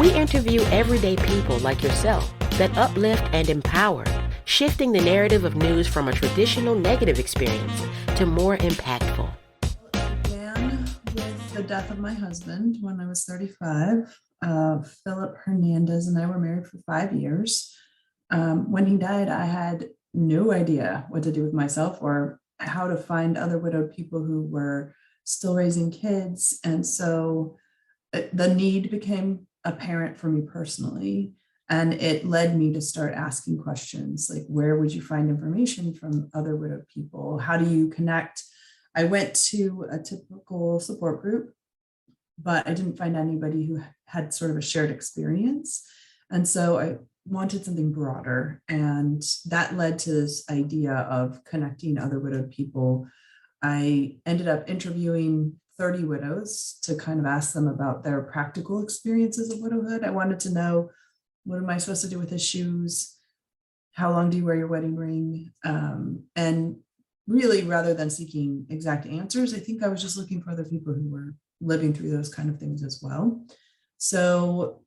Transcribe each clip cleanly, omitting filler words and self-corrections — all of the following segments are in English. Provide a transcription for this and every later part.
We interview everyday people like yourself that uplift and empower, shifting the narrative of news from a traditional negative experience to more impactful. It began with the death of my husband when I was 35. Philip Hernandez and I were married for 5 years. When he died, I had no idea what to do with myself or how to find other widowed people who were still raising kids. And so the need became apparent for me personally. And it led me to start asking questions like, where would you find information from other widowed people? How do you connect? I went to a typical support group, but I didn't find anybody who had sort of a shared experience. And so I wanted something broader. And that led to this idea of connecting other widowed people. I ended up interviewing 30 widows to kind of ask them about their practical experiences of widowhood. I wanted to know, what am I supposed to do with his shoes? How long do you wear your wedding ring? And really, rather than seeking exact answers, I think I was just looking for other people who were living through those kind of things as well. So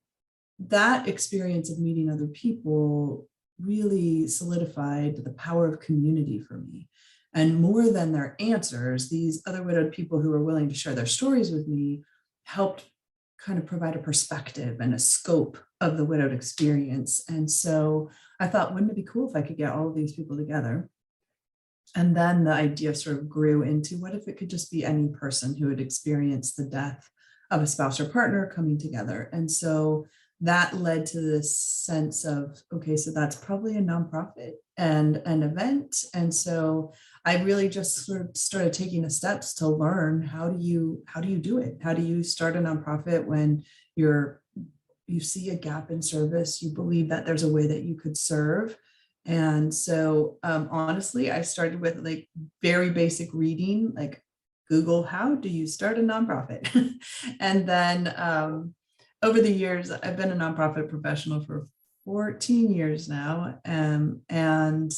that experience of meeting other people really solidified the power of community for me. And more than their answers, these other widowed people who were willing to share their stories with me helped kind of provide a perspective and a scope of the widowed experience. And so I thought, wouldn't it be cool if I could get all of these people together? And then the idea sort of grew into, what if it could just be any person who had experienced the death of a spouse or partner coming together? And so that led to this sense of, okay, so that's probably a nonprofit and an event. And so I really just sort of started taking the steps to learn, how do you do it? How do you start a nonprofit when you see a gap in service, you believe that there's a way that you could serve? And so honestly, I started with like very basic reading, like Google, how do you start a nonprofit? And then over the years, I've been a nonprofit professional for 14 years now, and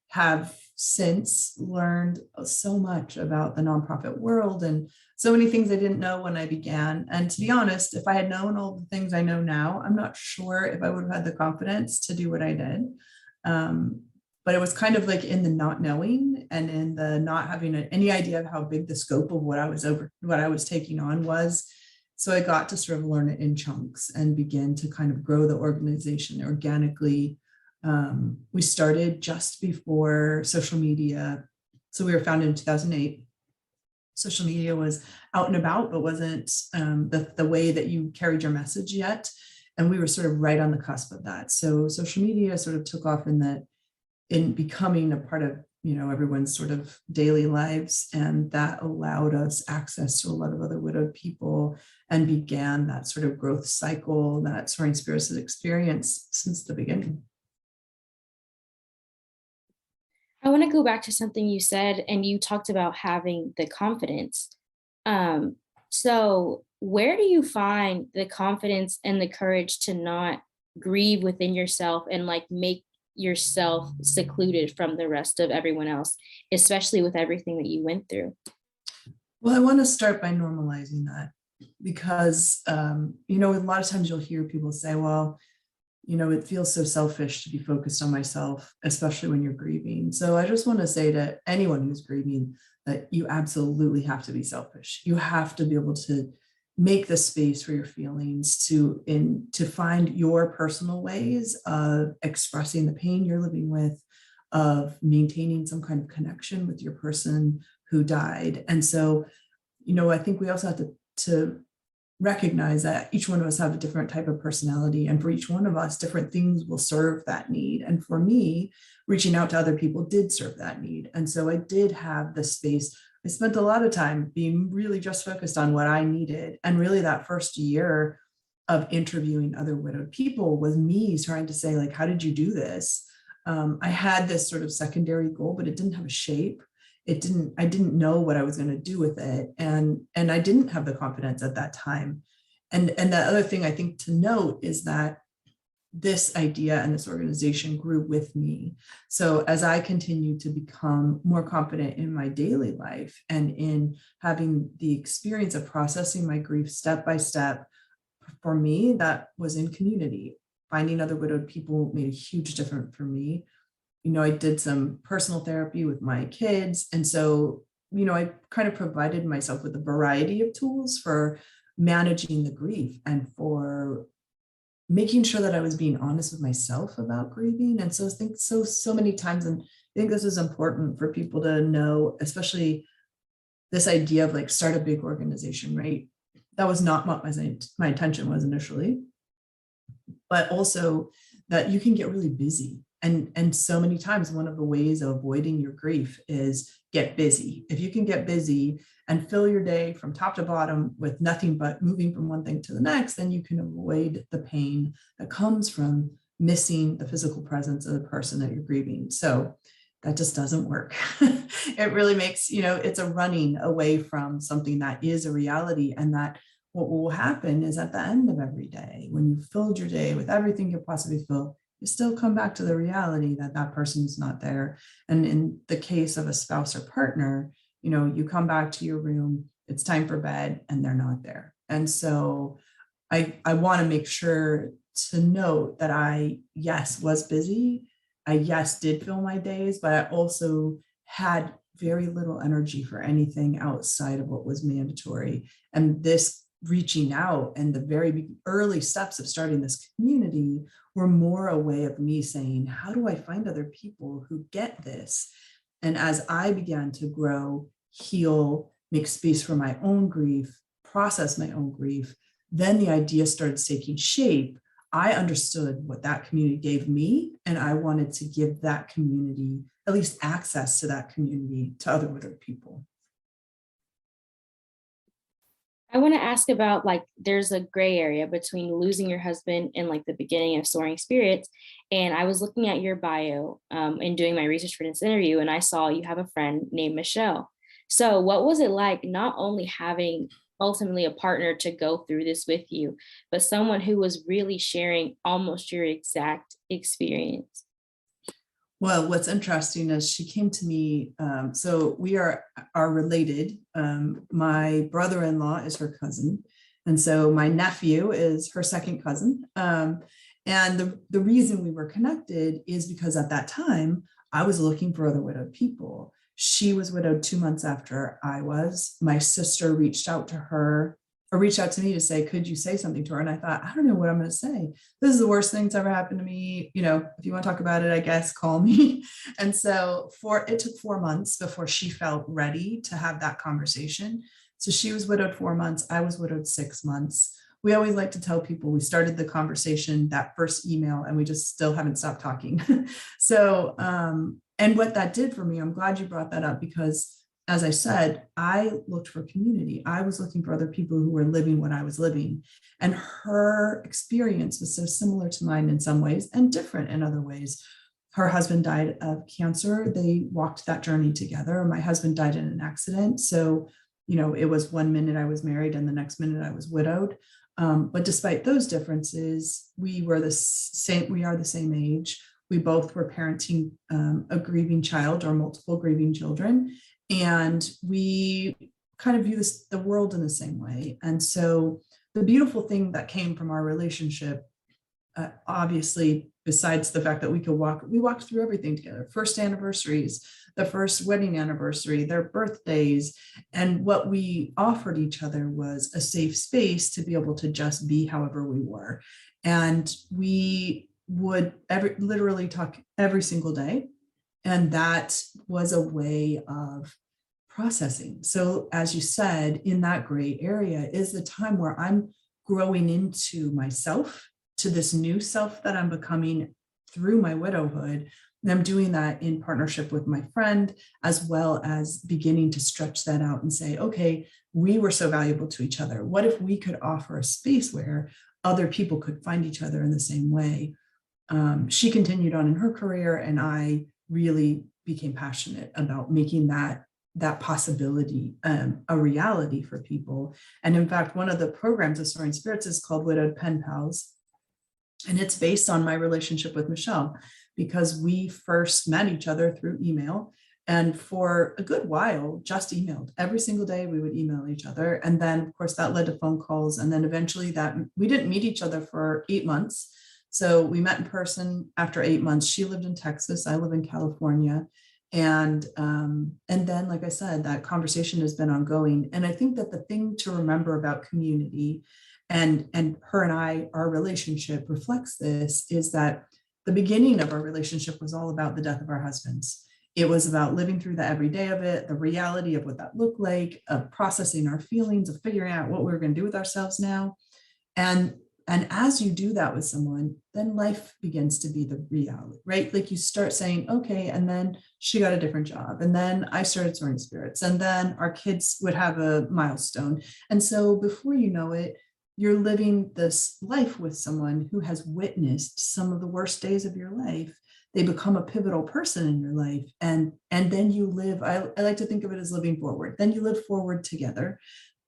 have since learned so much about the nonprofit world and so many things I didn't know when I began. And to be honest, if I had known all the things I know now, I'm not sure if I would have had the confidence to do what I did. But it was kind of like in the not knowing and in the not having any idea of how big the scope of what I was taking on was. So I got to sort of learn it in chunks and begin to kind of grow the organization organically. We started just before social media. So we were founded in 2008. Social media was out and about, but wasn't the way that you carried your message yet. And we were sort of right on the cusp of that. So social media sort of took off in becoming a part of, everyone's sort of daily lives. And that allowed us access to a lot of other widowed people and began that sort of growth cycle that Soaring Spirits has experienced since the beginning. I want to go back to something you said, and you talked about having the confidence. So where do you find the confidence and the courage to not grieve within yourself and like make yourself secluded from the rest of everyone else, especially with everything that you went through? Well, I want to start by normalizing that because, a lot of times you'll hear people say, well, it feels so selfish to be focused on myself, especially when you're grieving. So I just want to say to anyone who's grieving that you absolutely have to be selfish. You have to be able to make the space for your feelings to find your personal ways of expressing the pain you're living with, of maintaining some kind of connection with your person who died. And so, I think we also have to recognize that each one of us have a different type of personality, and for each one of us, different things will serve that need. And for me, reaching out to other people did serve that need. And so I did have the space. I spent a lot of time being really just focused on what I needed. And really that first year of interviewing other widowed people was me trying to say, like, how did you do this? I had this sort of secondary goal, but it didn't have a shape. I didn't know what I was going to do with it. And I didn't have the confidence at that time. And the other thing I think to note is that this idea and this organization grew with me. So as I continued to become more confident in my daily life and in having the experience of processing my grief step by step, for me, that was in community. Finding other widowed people made a huge difference for me. I did some personal therapy with my kids. And so, I kind of provided myself with a variety of tools for managing the grief and for making sure that I was being honest with myself about grieving. And so I think so many times, and I think this is important for people to know, especially this idea of like start a big organization, right? That was not what my intention was initially, but also that you can get really busy. And so many times, one of the ways of avoiding your grief is get busy. If you can get busy and fill your day from top to bottom with nothing but moving from one thing to the next, then you can avoid the pain that comes from missing the physical presence of the person that you're grieving. So that just doesn't work. It really makes, it's a running away from something that is a reality. And that what will happen is at the end of every day, when you've filled your day with everything you possibly fill, you still come back to the reality that that person's not there. And in the case of a spouse or partner, you come back to your room, it's time for bed, and they're not there. And so I want to make sure to note that I, yes, was busy. I, yes, did fill my days, but I also had very little energy for anything outside of what was mandatory. And this reaching out and the very early steps of starting this community were more a way of me saying, how do I find other people who get this? And as I began to grow, heal, make space for my own grief, process my own grief, then the idea started taking shape. I understood what that community gave me, and I wanted to give that community, at least access to that community, to other people. I want to ask about, like, there's a gray area between losing your husband and like the beginning of Soaring Spirits. And I was looking at your bio and doing my research for this interview, and I saw you have a friend named Michelle. So what was it like not only having ultimately a partner to go through this with you, but someone who was really sharing almost your exact experience? Well, what's interesting is she came to me. So we are related. My brother-in-law is her cousin. And so my nephew is her second cousin. And the reason we were connected is because at that time, I was looking for other widowed people. She was widowed 2 months after I was. My sister reached out to her, or reached out to me to say, could you say something to her? And I thought, I don't know what I'm going to say. This is the worst thing that's ever happened to me. If you want to talk about it, I guess, call me. And so it took 4 months before she felt ready to have that conversation. So she was widowed 4 months. I was widowed 6 months. We always like to tell people we started the conversation, that first email, and we just still haven't stopped talking. So, and what that did for me, I'm glad you brought that up, because as I said, I looked for community. I was looking for other people who were living what I was living. And her experience was so similar to mine in some ways and different in other ways. Her husband died of cancer. They walked that journey together. My husband died in an accident. So, it was 1 minute I was married and the next minute I was widowed. But despite those differences, we are the same age. We both were parenting a grieving child or multiple grieving children. And we kind of view the world in the same way. And so the beautiful thing that came from our relationship, obviously, besides the fact that we walked through everything together, first anniversaries, the first wedding anniversary, their birthdays. And what we offered each other was a safe space to be able to just be however we were. And we would literally talk every single day. And that was a way of processing. So as you said, in that gray area is the time where I'm growing into myself, to this new self that I'm becoming through my widowhood. And I'm doing that in partnership with my friend, as well as beginning to stretch that out and say, okay, we were so valuable to each other. What if we could offer a space where other people could find each other in the same way? She continued on in her career, and I really became passionate about making that possibility a reality for people. And in fact, one of the programs of Soaring Spirits is called Widowed Pen Pals. And it's based on my relationship with Michelle, because we first met each other through email. And for a good while, just emailed. Every single day we would email each other. And then of course that led to phone calls. And then eventually that we didn't meet each other for 8 months. So we met in person after 8 months. She lived in Texas, I live in California. And then, like I said, that conversation has been ongoing. And I think that the thing to remember about community and her and I, our relationship reflects this, is that the beginning of our relationship was all about the death of our husbands. It was about living through the everyday of it, the reality of what that looked like, of processing our feelings, of figuring out what we were going to do with ourselves now. And as you do that with someone, then life begins to be the reality, right? Like you start saying, okay, and then she got a different job. And then I started Soaring Spirits. And then our kids would have a milestone. And so before you know it, you're living this life with someone who has witnessed some of the worst days of your life. They become a pivotal person in your life. And then you live, I like to think of it as living forward. Then you live forward together.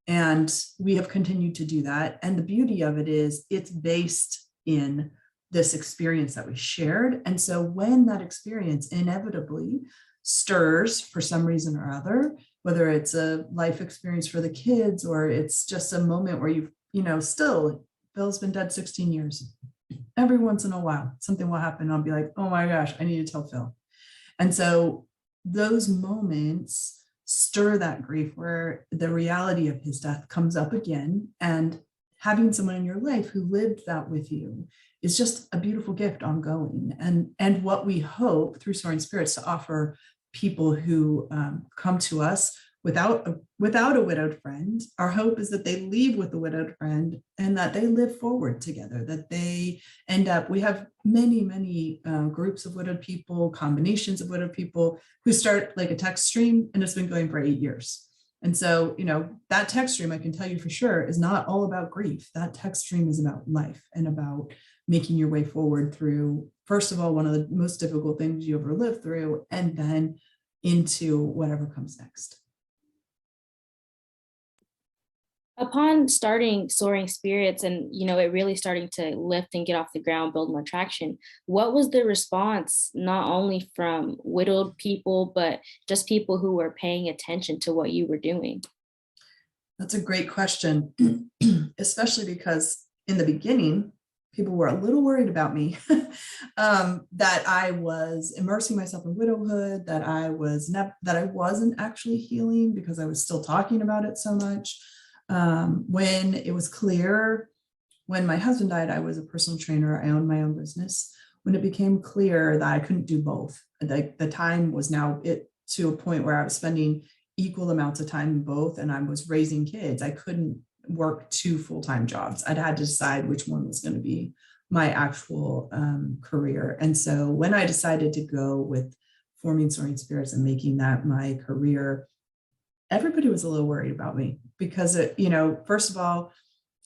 And we have continued to do that. And the beauty of it is it's based in this experience that we shared. And so when that experience inevitably stirs for some reason or other, whether it's a life experience for the kids or it's just a moment where still, Bill's been dead 16 years. Every once in a while, something will happen. I'll be like, oh my gosh, I need to tell Phil. And so those moments stir that grief where the reality of his death comes up again. And having someone in your life who lived that with you is just a beautiful gift ongoing. And what we hope through Soaring Spirits to offer people who come to us without a widowed friend, our hope is that they leave with a widowed friend and that they live forward together, that they end up, we have many groups of widowed people, combinations of widowed people who start like a text stream, and it's been going for 8 years. And so, that text stream, I can tell you for sure, is not all about grief. That text stream is about life and about making your way forward through, first of all, one of the most difficult things you ever lived through, and then into whatever comes next. Upon starting Soaring Spirits and, it really starting to lift and get off the ground, build more traction, what was the response, not only from widowed people, but just people who were paying attention to what you were doing? That's a great question, especially because in the beginning, people were a little worried about me, that I was immersing myself in widowhood, that I wasn't actually healing because I was still talking about it so much. When it was clear, when my husband died, I was a personal trainer. I owned my own business. When it became clear that I couldn't do both, the time was now to a point where I was spending equal amounts of time in both, and I was raising kids. I couldn't work 2 full-time jobs. I'd had to decide which one was going to be my actual career. And so when I decided to go with forming Soaring Spirits and making that my career, everybody was a little worried about me because, first of all,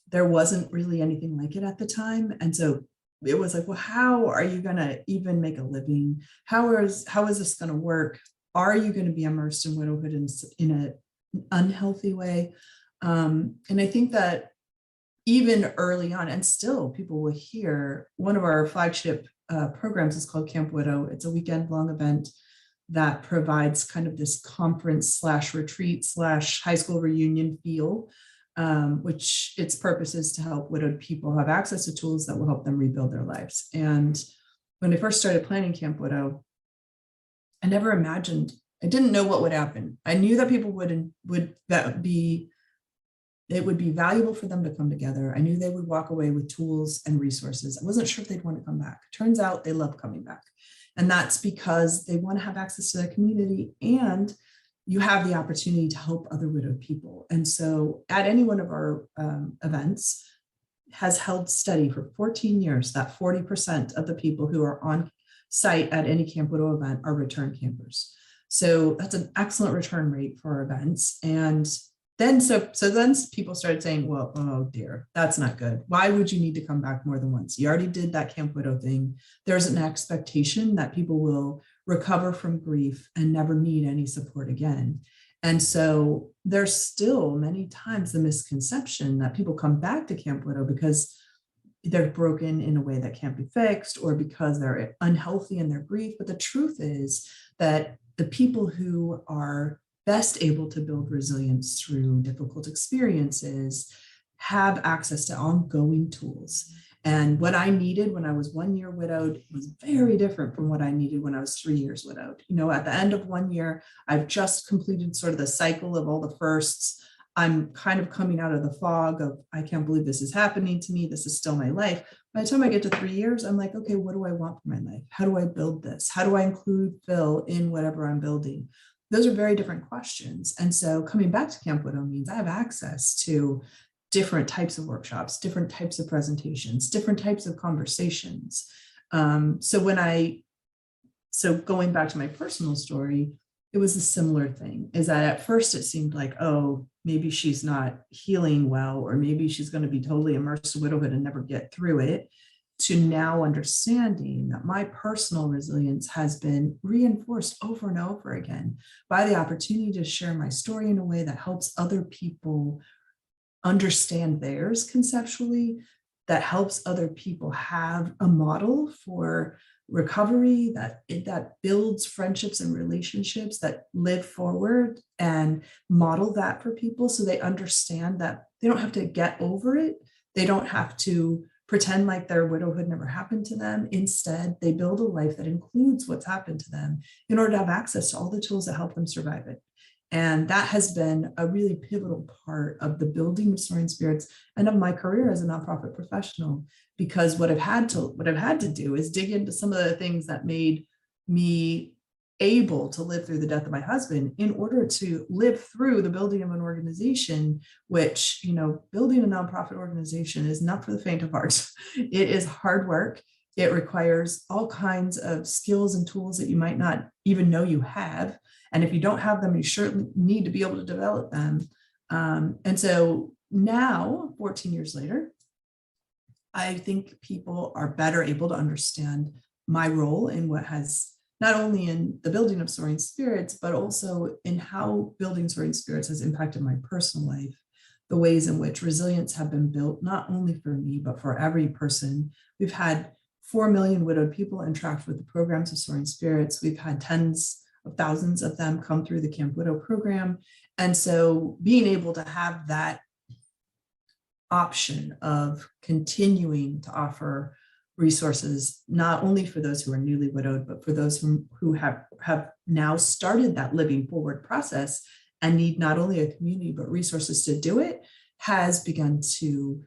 there wasn't really anything like it at the time. And so it was like, well, how are you going to even make a living? How is this going to work? Are you going to be immersed in widowhood in an unhealthy way? And I think that even early on, and still people will hear, one of our flagship programs is called Camp Widow. It's a weekend-long event that provides kind of this conference / retreat / high school reunion feel, which its purpose is to help widowed people have access to tools that will help them rebuild their lives. And when I first started planning Camp Widow, I never imagined, I didn't know what would happen. I knew that people it would be valuable for them to come together. I knew they would walk away with tools and resources. I wasn't sure if they'd want to come back. Turns out they love coming back. And that's because they want to have access to their community, and you have the opportunity to help other widowed people. And so at any one of our events has held steady for 14 years that 40% of the people who are on site at any Camp Widow event are return campers. So that's an excellent return rate for our events. And then then people started saying, well, oh dear, that's not good. Why would you need to come back more than once? You already did that Camp Widow thing. There's an expectation that people will recover from grief and never need any support again. And so there's still many times the misconception that people come back to Camp Widow because they're broken in a way that can't be fixed or because they're unhealthy in their grief. But the truth is that the people who are best able to build resilience through difficult experiences have access to ongoing tools. And what I needed when I was 1 year widowed was very different from what I needed when I was 3 years widowed. At the end of 1 year, I've just completed sort of the cycle of all the firsts. I'm kind of coming out of the fog of, I can't believe this is happening to me. This is still my life. By the time I get to 3 years, I'm like, okay, what do I want for my life? How do I build this? How do I include Phil in whatever I'm building? Those are very different questions. And so coming back to Camp Widow means I have access to different types of workshops, different types of presentations, different types of conversations. So going back to my personal story, it was a similar thing, is that at first it seemed like, oh, maybe she's not healing well, or maybe she's going to be totally immersed in widowhood and never get through it, to now understanding that my personal resilience has been reinforced over and over again by the opportunity to share my story in a way that helps other people understand theirs conceptually, that helps other people have a model for recovery, that builds friendships and relationships that live forward, and model that for people so they understand that they don't have to get over it. They don't have to pretend like their widowhood never happened to them. Instead, they build a life that includes what's happened to them in order to have access to all the tools that help them survive it. And that has been a really pivotal part of the building of Soaring Spirits and of my career as a nonprofit professional, because what I've had to do is dig into some of the things that made me able to live through the death of my husband in order to live through the building of an organization, which, building a nonprofit organization is not for the faint of heart. It is hard work. It requires all kinds of skills and tools that you might not even know you have. And if you don't have them, you certainly need to be able to develop them. And so now, 14 years later, I think people are better able to understand my role in what has, not only in the building of Soaring Spirits, but also in how building Soaring Spirits has impacted my personal life, the ways in which resilience have been built, not only for me, but for every person. We've had 4 million widowed people interact with the programs of Soaring Spirits. We've had tens of thousands of them come through the Camp Widow program. And so being able to have that option of continuing to offer resources, not only for those who are newly widowed, but for those who have now started that living forward process and need not only a community, but resources to do it, has begun to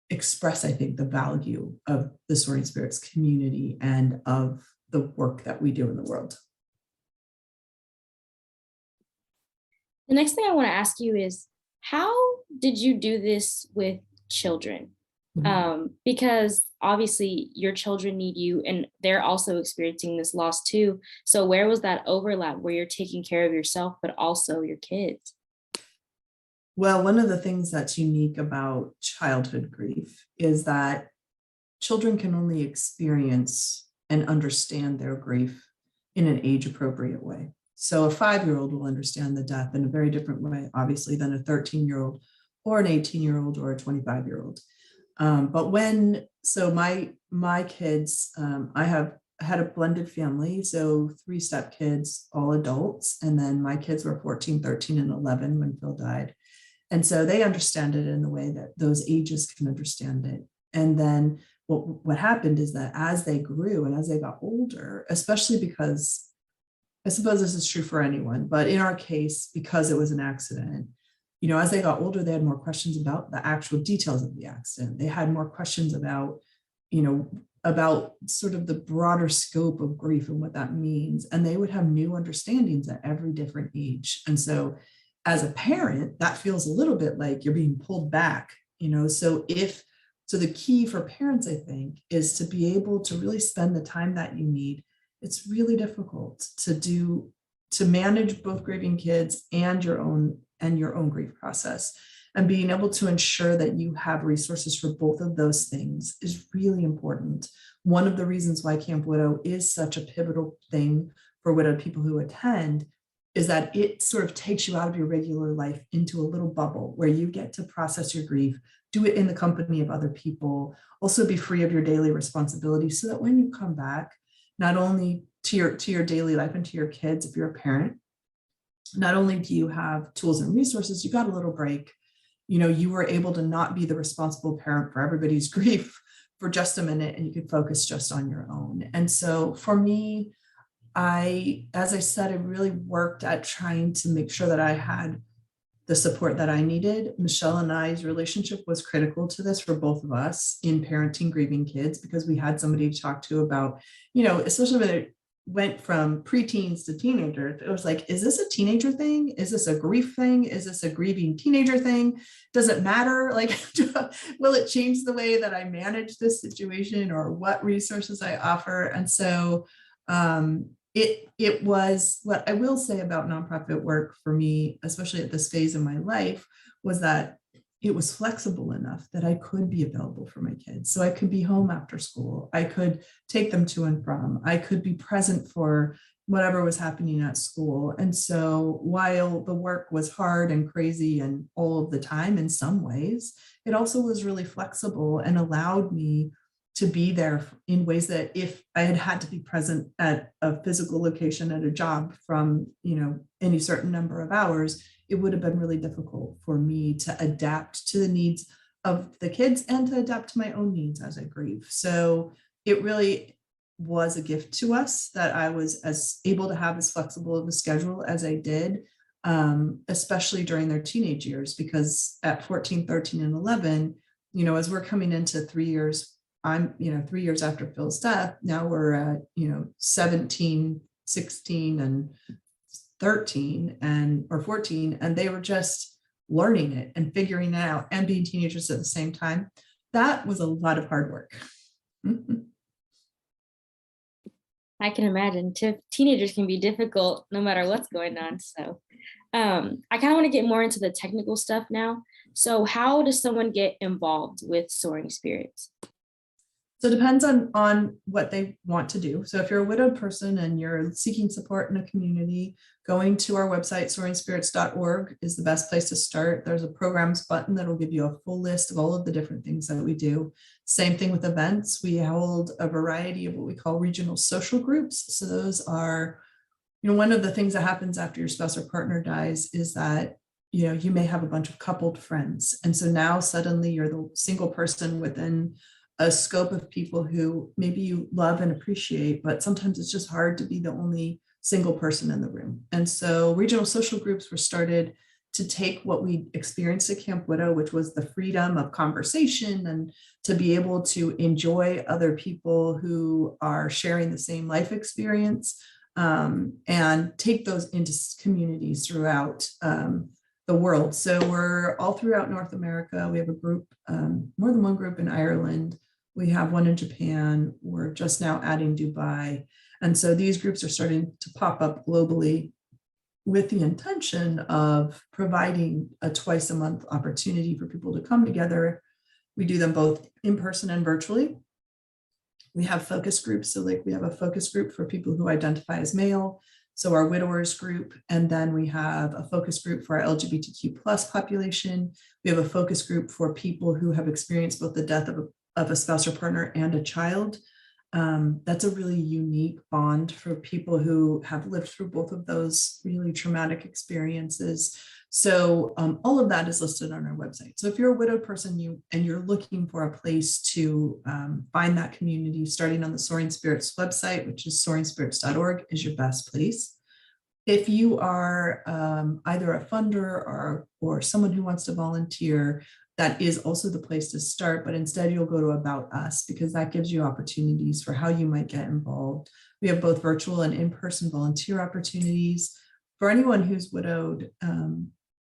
express, I think, the value of the Soaring Spirits community and of the work that we do in the world. The next thing I want to ask you is, how did you do this with children? Because obviously your children need you and they're also experiencing this loss too. So where was that overlap where you're taking care of yourself, but also your kids? Well, one of the things that's unique about childhood grief is that children can only experience and understand their grief in an age-appropriate way. So a 5-year-old will understand the death in a very different way, obviously, than a 13-year-old or an 18-year-old or a 25-year-old. But my kids, I had a blended family, so 3 stepkids, all adults, and then my kids were 14, 13, and 11 when Phil died. And so they understand it in the way that those ages can understand it. And then what happened is that as they grew and as they got older, especially because I suppose this is true for anyone, but in our case, because it was an accident, as they got older, they had more questions about the actual details of the accident. They had more questions about, about sort of the broader scope of grief and what that means. And they would have new understandings at every different age. And so as a parent, that feels a little bit like you're being pulled back, so the key for parents, I think, is to be able to really spend the time that you need. It's really difficult to manage both grieving kids and your own grief process, and being able to ensure that you have resources for both of those things is really important. One of the reasons why Camp Widow is such a pivotal thing for widowed people who attend is that it sort of takes you out of your regular life into a little bubble where you get to process your grief, do it in the company of other people, also be free of your daily responsibilities, so that when you come back, not only to your daily life and to your kids. If you're a parent, not only do you have tools and resources, you got a little break. You were able to not be the responsible parent for everybody's grief for just a minute, and you could focus just on your own. And so for me, as I said, I really worked at trying to make sure that I had the support that I needed. Michelle and I's relationship was critical to this for both of us in parenting grieving kids, because we had somebody to talk to about, especially when it went from preteens to teenagers. It was like, is this a teenager thing? Is this a grief thing? Is this a grieving teenager thing? Does it matter? Like, will it change the way that I manage this situation or what resources I offer? And so it was, what I will say about nonprofit work for me, especially at this phase in my life, was that it was flexible enough that I could be available for my kids. So I could be home after school. I could take them to and from. I could be present for whatever was happening at school. And so while the work was hard and crazy and all of the time in some ways, it also was really flexible and allowed me to be there in ways that if I had had to be present at a physical location at a job from, any certain number of hours, it would have been really difficult for me to adapt to the needs of the kids and to adapt to my own needs as I grieve. So it really was a gift to us that I was as able to have as flexible of a schedule as I did, especially during their teenage years, because at 14, 13, and 11, as we're coming into 3 years, I'm, 3 years after Phil's death, now we're at, 17, 16, and 13 or 14, and they were just learning it and figuring it out and being teenagers at the same time. That was a lot of hard work. I can imagine teenagers can be difficult no matter what's going on. So I kind of want to get more into the technical stuff now. So how does someone get involved with Soaring Spirits? So it depends on what they want to do. So if you're a widowed person and you're seeking support in a community, going to our website, soaringspirits.org, is the best place to start. There's a programs button that will give you a full list of all of the different things that we do. Same thing with events. We hold a variety of what we call regional social groups. So those are, one of the things that happens after your spouse or partner dies is that you may have a bunch of coupled friends. And so now suddenly you're the single person within a scope of people who maybe you love and appreciate, but sometimes it's just hard to be the only single person in the room. And so regional social groups were started to take what we experienced at Camp Widow, which was the freedom of conversation and to be able to enjoy other people who are sharing the same life experience, and take those into communities throughout the world. So we're all throughout North America. We have a group, more than one group in Ireland. We have one in Japan. We're just now adding Dubai. And so these groups are starting to pop up globally with the intention of providing a twice a month opportunity for people to come together. We do them both in person and virtually. We have focus groups. So like we have a focus group for people who identify as male. So our widowers group, and then we have a focus group for our LGBTQ plus population. We have a focus group for people who have experienced both the death of a spouse or partner and a child. That's a really unique bond for people who have lived through both of those really traumatic experiences. So all of that is listed on our website. So if you're a widowed person and you're looking for a place to find that community, starting on the Soaring Spirits website, which is soaringspirits.org, is your best place. If you are either a funder or someone who wants to volunteer, that is also the place to start, but instead you'll go to About Us, because that gives you opportunities for how you might get involved. We have both virtual and in-person volunteer opportunities. For anyone who's widowed,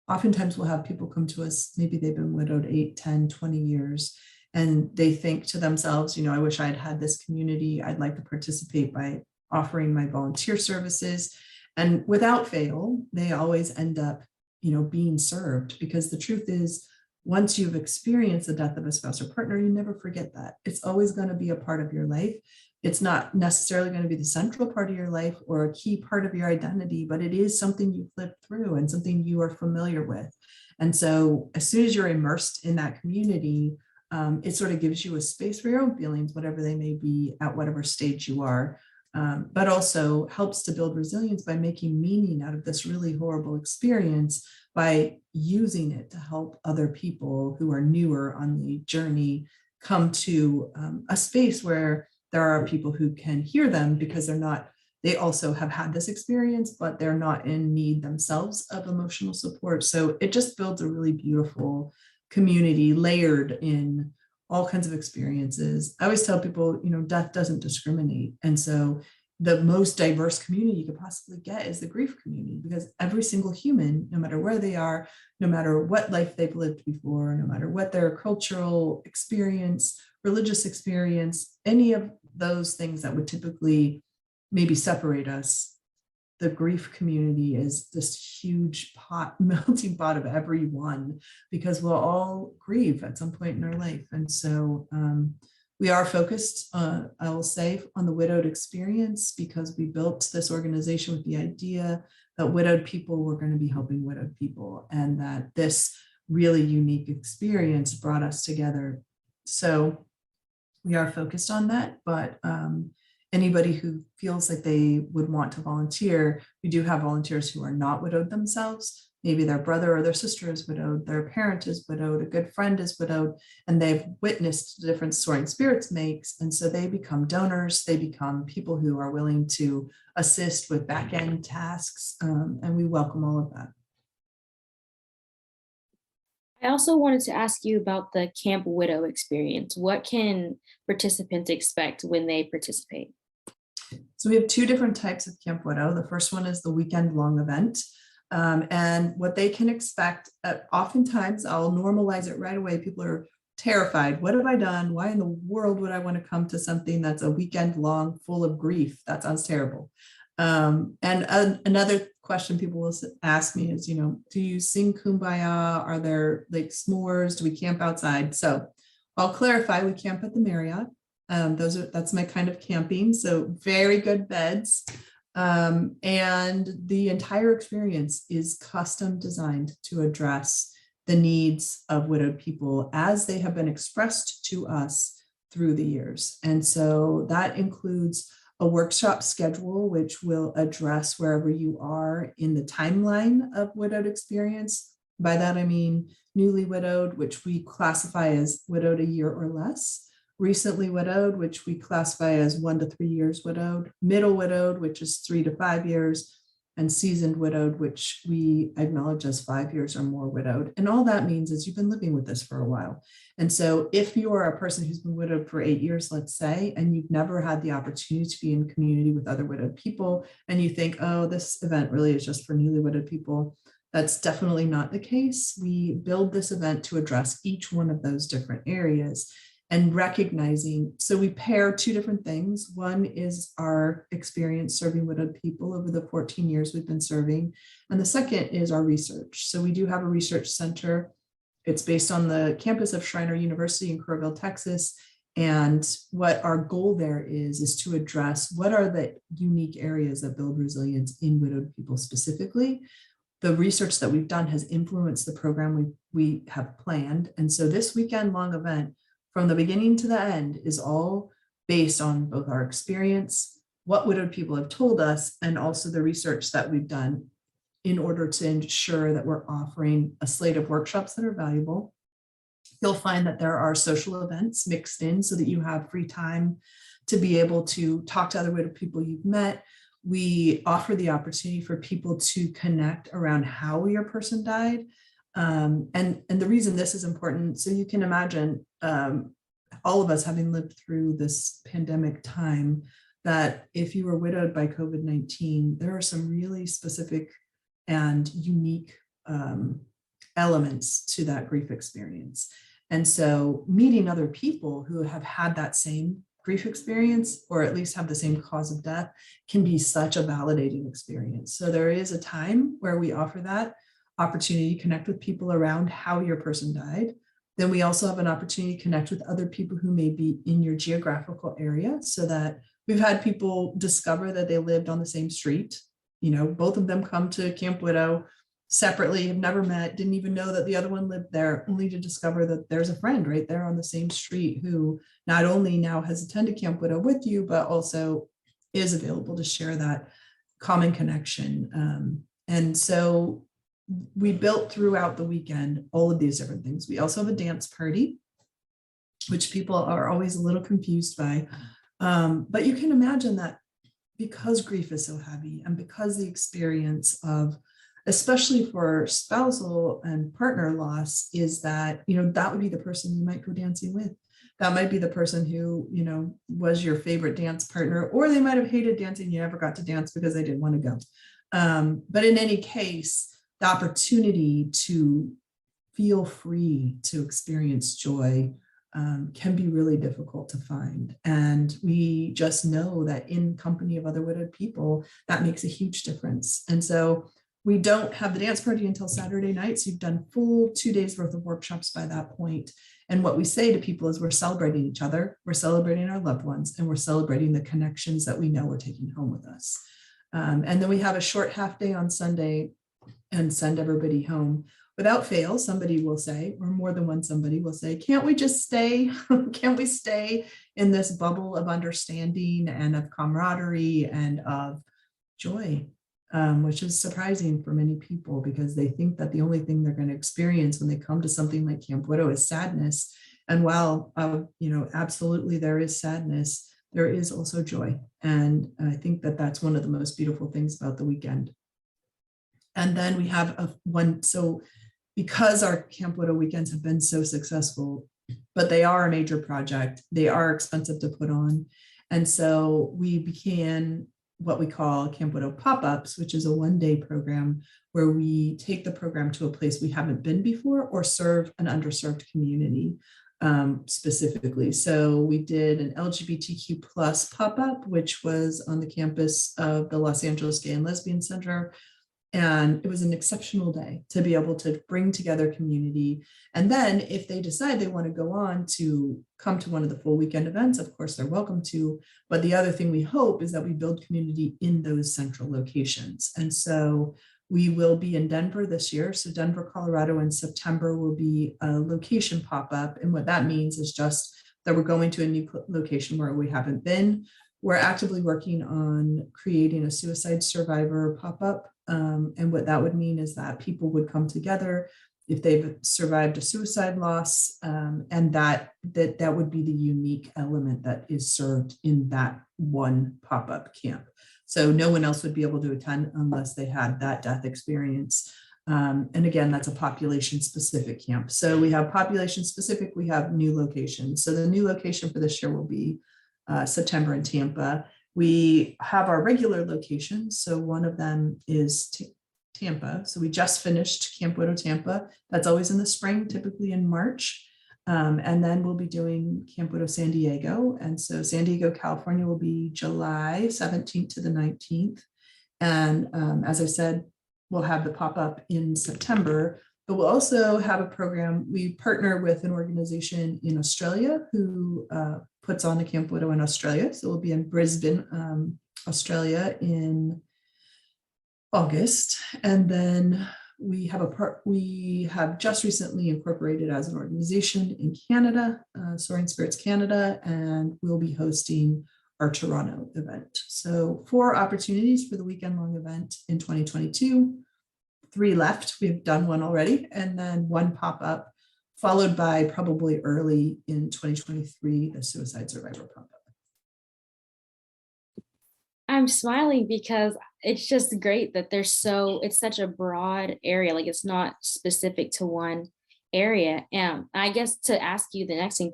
oftentimes we'll have people come to us, maybe they've been widowed 8, 10, 20 years, and they think to themselves, I wish I'd had this community. I'd like to participate by offering my volunteer services. And without fail, they always end up, being served, because the truth is, once you've experienced the death of a spouse or partner, you never forget that. It's always going to be a part of your life. It's not necessarily going to be the central part of your life or a key part of your identity, but it is something you've lived through and something you are familiar with. And so as soon as you're immersed in that community, it sort of gives you a space for your own feelings, whatever they may be at whatever stage you are. but also helps to build resilience by making meaning out of this really horrible experience, by using it to help other people who are newer on the journey come to a space where there are people who can hear them, because they also have had this experience, but they're not in need themselves of emotional support. So it just builds a really beautiful community layered in all kinds of experiences. I always tell people, death doesn't discriminate. And so the most diverse community you could possibly get is the grief community, because every single human, no matter where they are, no matter what life they've lived before, no matter what their cultural experience, religious experience, any of those things that would typically maybe separate us, the grief community is this huge melting pot of everyone, because we'll all grieve at some point in our life. And so we are focused, I will say, on the widowed experience, because we built this organization with the idea that widowed people were going to be helping widowed people, and that this really unique experience brought us together. So we are focused on that, but anybody who feels like they would want to volunteer, we do have volunteers who are not widowed themselves. Maybe their brother or their sister is widowed, their parent is widowed, a good friend is widowed, and they've witnessed the difference Soaring Spirits makes. And so they become donors, they become people who are willing to assist with back-end tasks, and we welcome all of that. I also wanted to ask you about the Camp Widow experience. What can participants expect when they participate? So we have two different types of Camp Widow. The first one is the weekend-long event. And what they can expect, oftentimes I'll normalize it right away. People are terrified. What have I done? Why in the world would I want to come to something that's a weekend long full of grief? That sounds terrible. Another question people will ask me is, do you sing Kumbaya? Are there like s'mores? Do we camp outside? So I'll clarify, we camp at the Marriott. That's my kind of camping. So very good beds. And the entire experience is custom designed to address the needs of widowed people as they have been expressed to us through the years. And so that includes a workshop schedule, which will address wherever you are in the timeline of widowed experience. By that, I mean newly widowed, which we classify as widowed a year or less; recently widowed, which we classify as 1 to 3 years widowed; middle widowed, which is 3 to 5 years; and seasoned widowed, which we acknowledge as 5 years or more widowed. And all that means is you've been living with this for a while. And so if you are a person who's been widowed for 8 years, let's say, and you've never had the opportunity to be in community with other widowed people, and you think, oh, this event really is just for newly widowed people, that's definitely not the case. We build this event to address each one of those different areas. And recognizing, so we pair two different things. One is our experience serving widowed people over the 14 years we've been serving. And the second is our research. So we do have a research center. It's based on the campus of Schreiner University in Kerrville, Texas. And what our goal there is to address what are the unique areas that build resilience in widowed people specifically. The research that we've done has influenced the program we have planned. And so this weekend long event, from the beginning to the end, is all based on both our experience, what widowed people have told us, and also the research that we've done in order to ensure that we're offering a slate of workshops that are valuable. You'll find that there are social events mixed in so that you have free time to be able to talk to other widowed people you've met. We offer the opportunity for people to connect around how your person died. And the reason this is important, so you can imagine all of us having lived through this pandemic time, that if you were widowed by COVID-19, there are some really specific and unique elements to that grief experience. And so meeting other people who have had that same grief experience, or at least have the same cause of death, can be such a validating experience. So there is a time where we offer that opportunity to connect with people around how your person died. Then we also have an opportunity to connect with other people who may be in your geographical area, so that we've had people discover that they lived on the same street. Both of them come to Camp Widow separately, have never met, didn't even know that the other one lived there, only to discover that there's a friend right there on the same street who not only now has attended Camp Widow with you, but also is available to share that common connection. And so we built throughout the weekend all of these different things. We also have a dance party, which people are always a little confused by. But you can imagine that because grief is so heavy, and because the experience of, especially for spousal and partner loss, is that, that would be the person you might go dancing with. That might be the person who, was your favorite dance partner, or they might have hated dancing. You never got to dance because they didn't want to go. But in any case, the opportunity to feel free to experience joy can be really difficult to find. And we just know that in company of other widowed people, that makes a huge difference. And so we don't have the dance party until Saturday night. So you've done full 2 days worth of workshops by that point. And what we say to people is we're celebrating each other, we're celebrating our loved ones, and we're celebrating the connections that we know we're taking home with us. And then we have a short half day on Sunday and send everybody home. Without fail, somebody will say, or more than one somebody will say, can't we just stay? Can't we stay in this bubble of understanding and of camaraderie and of joy? Which is surprising for many people, because they think that the only thing they're going to experience when they come to something like Camp Widow is sadness. And while, absolutely there is sadness, there is also joy. And I think that that's one of the most beautiful things about the weekend. And then we have so because our Camp Widow weekends have been so successful, but they are a major project, they are expensive to put on. And so we began what we call Camp Widow pop-ups, which is a one-day program where we take the program to a place we haven't been before or serve an underserved community specifically. So we did an LGBTQ plus pop-up, which was on the campus of the Los Angeles Gay and Lesbian Center. And it was an exceptional day to be able to bring together community. And then if they decide they want to go on to come to one of the full weekend events, of course, they're welcome to. But the other thing we hope is that we build community in those central locations. And so we will be in Denver this year. So Denver, Colorado in September will be a location pop-up. And what that means is just that we're going to a new location where we haven't been. We're actively working on creating a suicide survivor pop-up. And what that would mean is that people would come together if they've survived a suicide loss, and that would be the unique element that is served in that one pop-up camp. So no one else would be able to attend unless they had that death experience. And again, that's a population specific camp. So we have population specific, we have new locations. So the new location for this year will be September in Tampa. We have our regular locations. So one of them is Tampa. So we just finished Camp Widow Tampa. That's always in the spring, typically in March. And then we'll be doing Camp Widow San Diego. And so San Diego, California will be July 17th to the 19th. And as I said, we'll have the pop-up in September, but we'll also have a program. We partner with an organization in Australia who puts on a Camp Widow in Australia. So we'll be in Brisbane, Australia in August. And then we have just recently incorporated as an organization in Canada, Soaring Spirits Canada, and we'll be hosting our Toronto event. So 4 opportunities for the weekend-long event in 2022. 3 left. We've done 1 already, and then 1 pop-up, followed by probably early in 2023, the Suicide Survivor pop-up. I'm smiling because it's just great that it's such a broad area. Like it's not specific to one area. And I guess to ask you the next thing,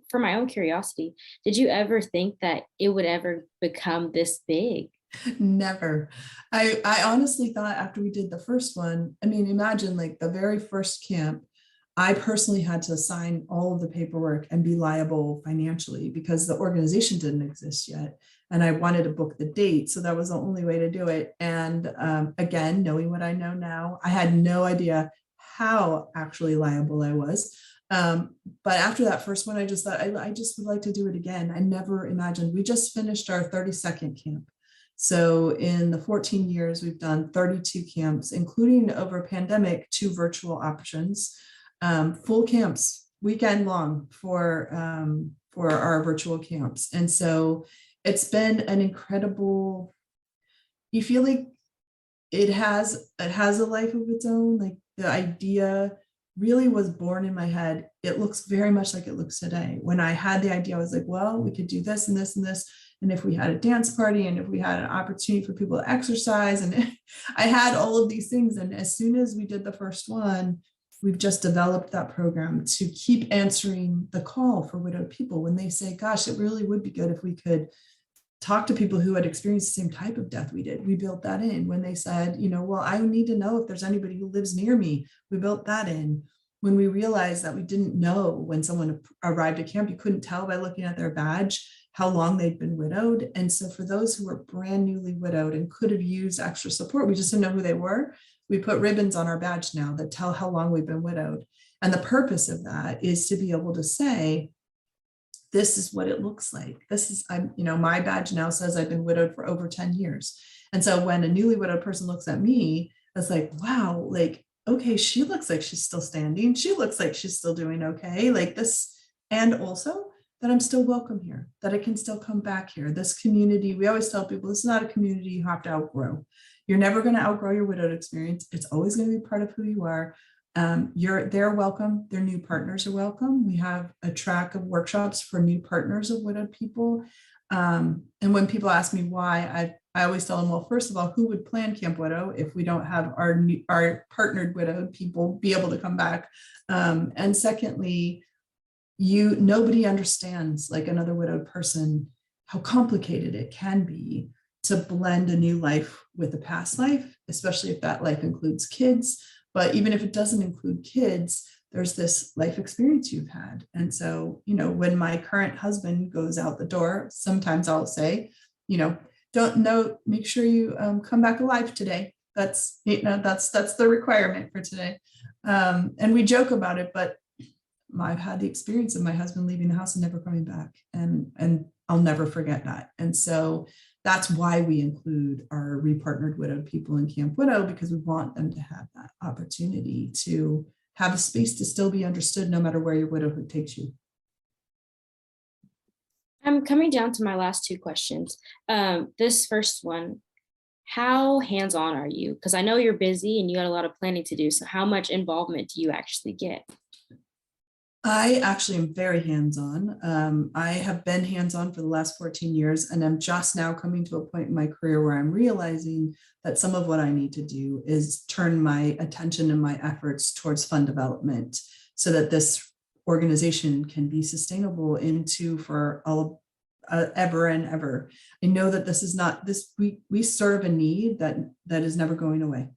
for my own curiosity, did you ever think that it would ever become this big? Never. I honestly thought after we did the first one, imagine like the very first camp, I personally had to sign all of the paperwork and be liable financially because the organization didn't exist yet. And I wanted to book the date. So that was the only way to do it. And again, knowing what I know now, I had no idea how actually liable I was. But after that first one, I just thought I just would like to do it again. I never imagined. We just finished our 32nd camp. So in the 14 years, we've done 32 camps, including over pandemic, 2 virtual options, full camps, weekend long for our virtual camps. And so it's been an incredible, you feel like it has a life of its own. Like the idea really was born in my head. It looks very much like it looks today. When I had the idea, I was like, well, we could do this and this and this. And if we had a dance party, and if we had an opportunity for people to exercise, and I had all of these things. And as soon as we did the first one, we've just developed that program to keep answering the call for widowed people when they say, gosh, it really would be good if we could talk to people who had experienced the same type of death we did. We built that in. When they said, well, I need to know if there's anybody who lives near me, we built that in. When we realized that we didn't know when someone arrived at camp, you couldn't tell by looking at their badge how long they'd been widowed. And so for those who were brand newly widowed and could have used extra support, we just didn't know who they were. We put ribbons on our badge now that tell how long we've been widowed. And the purpose of that is to be able to say, this is what it looks like. This is, my badge now says I've been widowed for over 10 years. And so when a newly widowed person looks at me, it's like, wow, like, okay, she looks like she's still standing. She looks like she's still doing okay. Like this, and also that I'm still welcome here, that I can still come back here. This community, we always tell people, this is not a community you have to outgrow. You're never going to outgrow your widowed experience. It's always going to be part of who you are. They're welcome. Their new partners are welcome. We have a track of workshops for new partners of widowed people. And when people ask me why, I always tell them, well, first of all, who would plan Camp Widow if we don't have our partnered widowed people be able to come back? And secondly, nobody understands, like another widowed person, how complicated it can be to blend a new life with a past life, especially if that life includes kids. But even if it doesn't include kids, there's this life experience you've had. And so, when my current husband goes out the door, sometimes I'll say, don't know, make sure you come back alive today. That's the requirement for today. And we joke about it, but I've had the experience of my husband leaving the house and never coming back. And I'll never forget that. And so that's why we include our repartnered widowed people in Camp Widow, because we want them to have that opportunity to have a space to still be understood no matter where your widowhood takes you. I'm coming down to my last two questions. This first one, how hands-on are you? Because I know you're busy and you got a lot of planning to do. So how much involvement do you actually get? I actually am very hands-on. I have been hands-on for the last 14 years, and I'm just now coming to a point in my career where I'm realizing that some of what I need to do is turn my attention and my efforts towards fund development so that this organization can be sustainable into for all ever and ever. I know that this is not this, we serve a need that is never going away.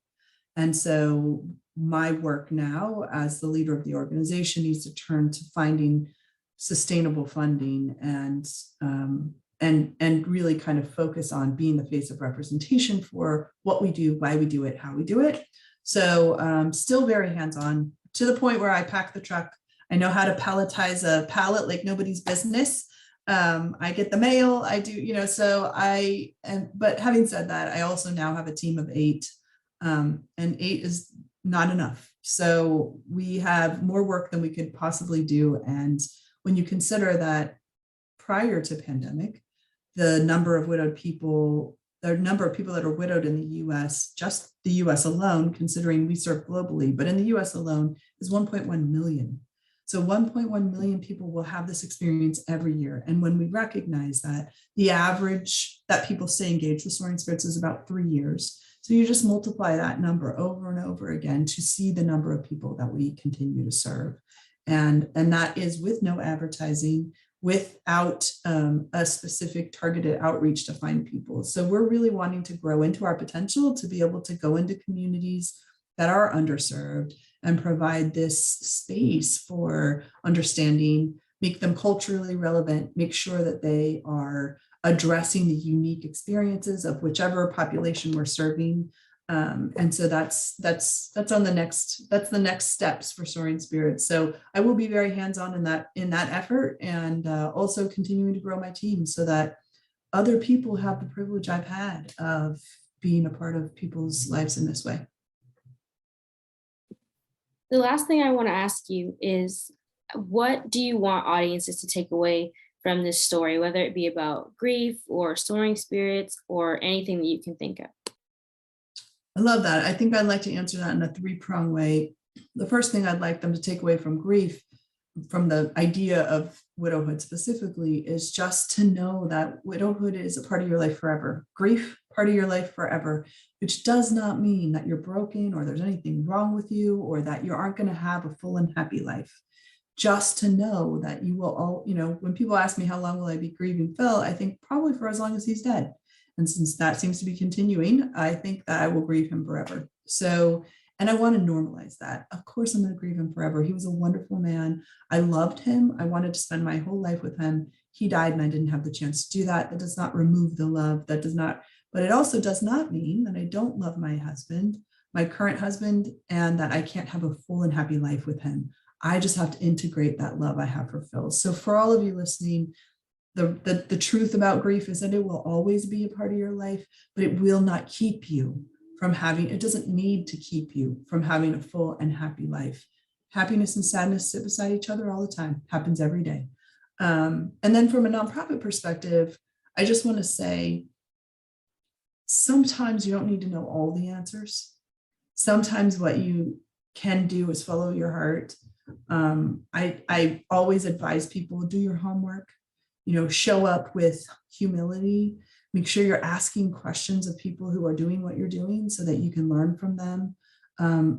And so my work now as the leader of the organization needs to turn to finding sustainable funding and really kind of focus on being the face of representation for what we do, why we do it, how we do it. So still very hands-on, to the point where I pack the truck. I know how to palletize a pallet like nobody's business. I get the mail, I do, but having said that, I also now have a team of 8, and 8 is not enough. So we have more work than we could possibly do. And when you consider that prior to pandemic, the number of people that are widowed in the US, just the US alone, considering we serve globally, but in the US alone is 1.1 million. So 1.1 million people will have this experience every year. And when we recognize that the average that people stay engaged with Soaring Spirits is about 3 years. So you just multiply that number over and over again to see the number of people that we continue to serve. And that is with no advertising, without a specific targeted outreach to find people. So we're really wanting to grow into our potential to be able to go into communities that are underserved and provide this space for understanding, make them culturally relevant, make sure that they are addressing the unique experiences of whichever population we're serving. And so that's the next steps for Soaring Spirits. So I will be very hands-on in that effort, and also continuing to grow my team so that other people have the privilege I've had of being a part of people's lives in this way. The last thing I want to ask you is, what do you want audiences to take away from this story, whether it be about grief or soaring spirits or anything that you can think of? I love that. I think I'd like to answer that in a three-pronged way. The first thing I'd like them to take away from grief, from the idea of widowhood specifically, is just to know that widowhood is a part of your life forever. Grief, part of your life forever, which does not mean that you're broken or there's anything wrong with you or that you aren't going to have a full and happy life. Just to know that you will all, when people ask me how long will I be grieving Phil, I think probably for as long as he's dead. And since that seems to be continuing, I think that I will grieve him forever. So, and I want to normalize that. Of course, I'm going to grieve him forever. He was a wonderful man. I loved him. I wanted to spend my whole life with him. He died and I didn't have the chance to do that. That does not remove the love. That does not, but it also does not mean that I don't love my husband, my current husband, and that I can't have a full and happy life with him. I just have to integrate that love I have for Phil. So for all of you listening, the truth about grief is that it will always be a part of your life, but it will not keep you from having, it doesn't need to keep you from having a full and happy life. Happiness and sadness sit beside each other all the time, happens every day. And then from a nonprofit perspective, I just want to say, sometimes you don't need to know all the answers. Sometimes what you can do is follow your heart. I always advise people, do your homework, show up with humility, make sure you're asking questions of people who are doing what you're doing so that you can learn from them.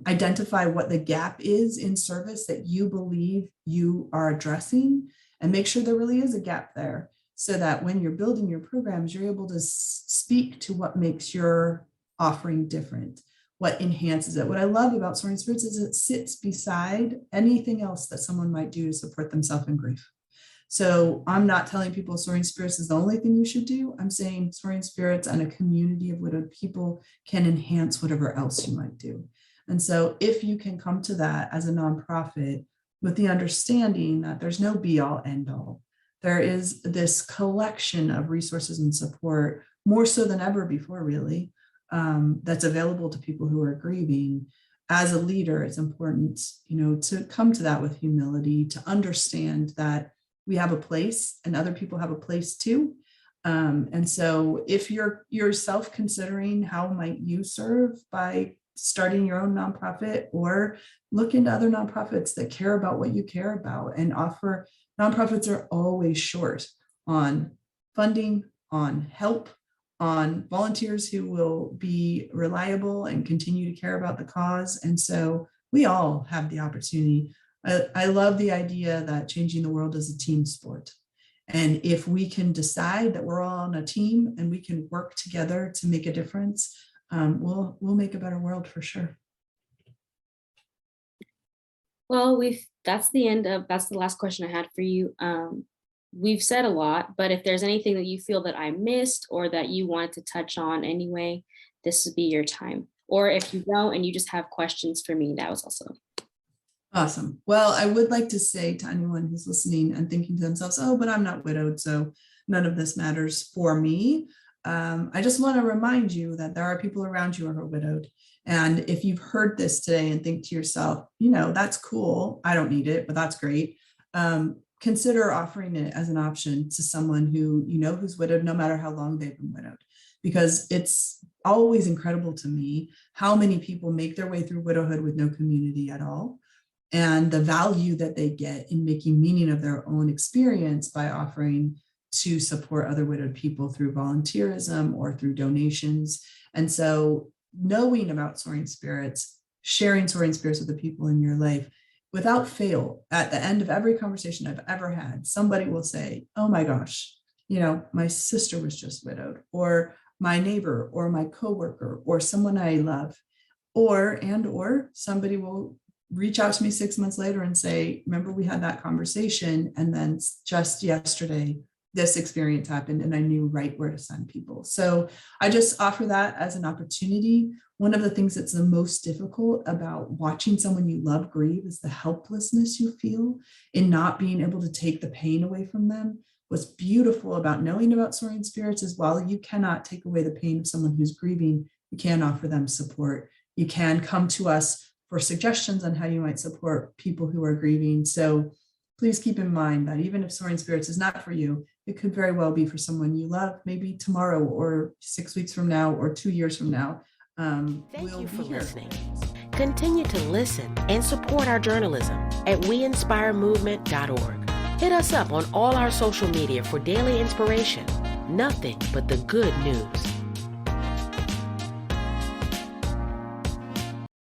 Identify what the gap is in service that you believe you are addressing, and make sure there really is a gap there, so that when you're building your programs, you're able to speak to what makes your offering different, what enhances it. What I love about Soaring Spirits is it sits beside anything else that someone might do to support themselves in grief. So I'm not telling people Soaring Spirits is the only thing you should do. I'm saying Soaring Spirits and a community of widowed people can enhance whatever else you might do. And so if you can come to that as a nonprofit with the understanding that there's no be all end all, there is this collection of resources and support, more so than ever before, really, that's available to people who are grieving. As a leader, it's important, to come to that with humility, to understand that we have a place and other people have a place too. And so if you're yourself considering how might you serve by starting your own nonprofit, or look into other nonprofits that care about what you care about and offer. Nonprofits are always short on funding, on help, on volunteers who will be reliable and continue to care about the cause. And so we all have the opportunity. I love the idea that changing the world is a team sport. And if we can decide that we're all on a team and we can work together to make a difference, we'll make a better world for sure. Well, that's the last question I had for you. We've said a lot, but if there's anything that you feel that I missed or that you wanted to touch on anyway, this would be your time. Or if you don't and you just have questions for me, that was also. Awesome. Well, I would like to say to anyone who's listening and thinking to themselves, oh, but I'm not widowed, so none of this matters for me. I just want to remind you that there are people around you who are widowed. And if you've heard this today and think to yourself, that's cool, I don't need it, but that's great. Consider offering it as an option to someone who who's widowed, no matter how long they've been widowed, because it's always incredible to me how many people make their way through widowhood with no community at all, and the value that they get in making meaning of their own experience by offering to support other widowed people through volunteerism or through donations. And so knowing about Soaring Spirits, sharing Soaring Spirits with the people in your life, without fail, at the end of every conversation I've ever had, somebody will say, oh my gosh, my sister was just widowed, or my neighbor, or my coworker, or someone I love, or somebody will reach out to me 6 months later and say, remember we had that conversation, and then just yesterday, this experience happened and I knew right where to send people. So I just offer that as an opportunity. One of the things that's the most difficult about watching someone you love grieve is the helplessness you feel in not being able to take the pain away from them. What's beautiful about knowing about Soaring Spirits is, while you cannot take away the pain of someone who's grieving, you can offer them support. You can come to us for suggestions on how you might support people who are grieving. So please keep in mind that even if Soaring Spirits is not for you, it could very well be for someone you love, maybe tomorrow or 6 weeks from now or 2 years from now. Thank We'll you be for here. listening. Continue to listen and support our journalism at WeINSPIREmovement.org. Hit us up on all our social media for daily inspiration. Nothing but the good news.